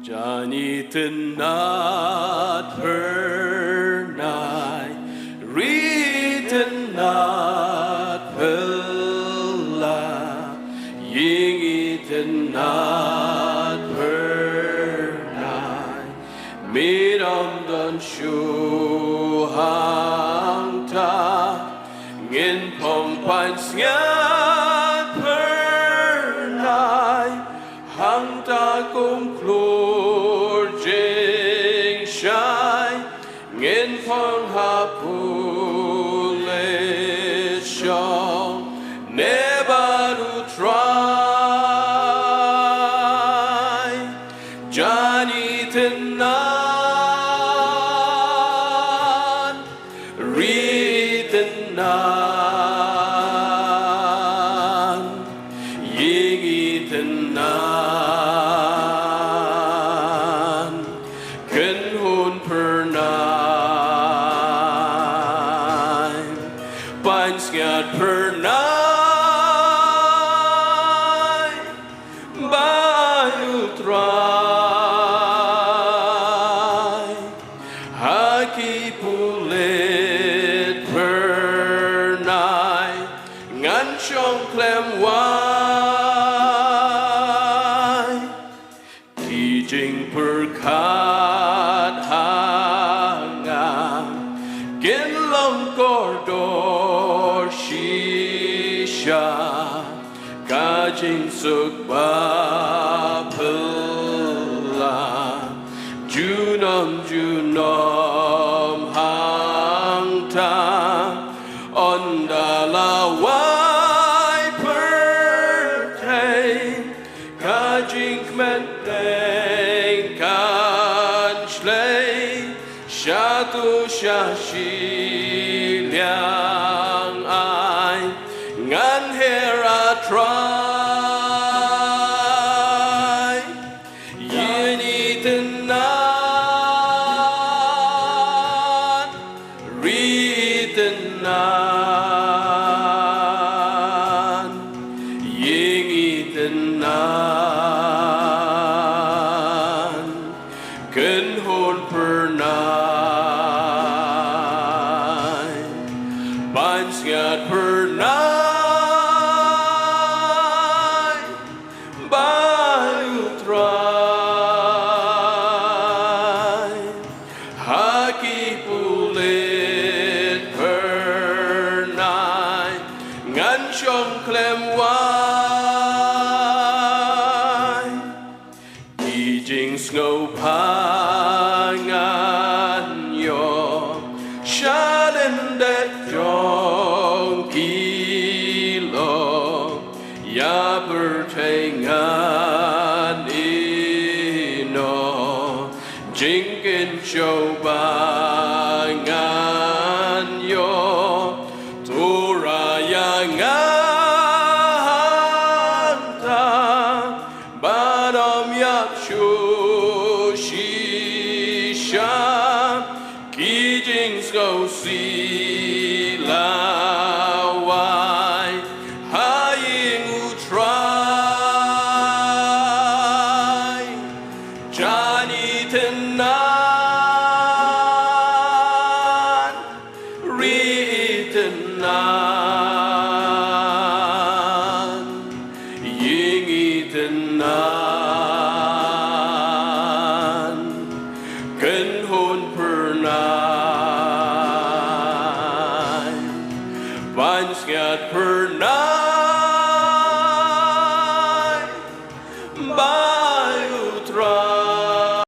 Johnny not per night, written not pella, ying not per night, mid on the shoe hang ta, in pong pines ngát per night, hang ta cũng klor jing shai, in pong hapule shong, never to try, Johnny tonight, written not, ying tonight, can hôn per night, pines ngạt per night, bayu try, haki pulet per night, ngắn trong clem wai, kỳ trình per khát hanga, kiến long cor đor shisha, ca trình suk ba pula, junam hang ta, onda la wai per te, ca trình men tên can schlei, sha tu sha shi liang ai, ngan hera try, yini tonight, written not, ying tonight, cần hôn per night, pines ngạt per night, bayu try, haki pulet per night, ngắn trong clem wai, kỳ trình snow pangan yo, sha lên đẹp trong kilo, ya per te ngan ino, jinkin châu ba ngan yo, tura ya ngan ta, ba dom yap shu shisha, kỳ trình snow si la wai, ha ying u try, Johnny tonight, written not, ying tonight, cần hôn per night, pines ngạt per night.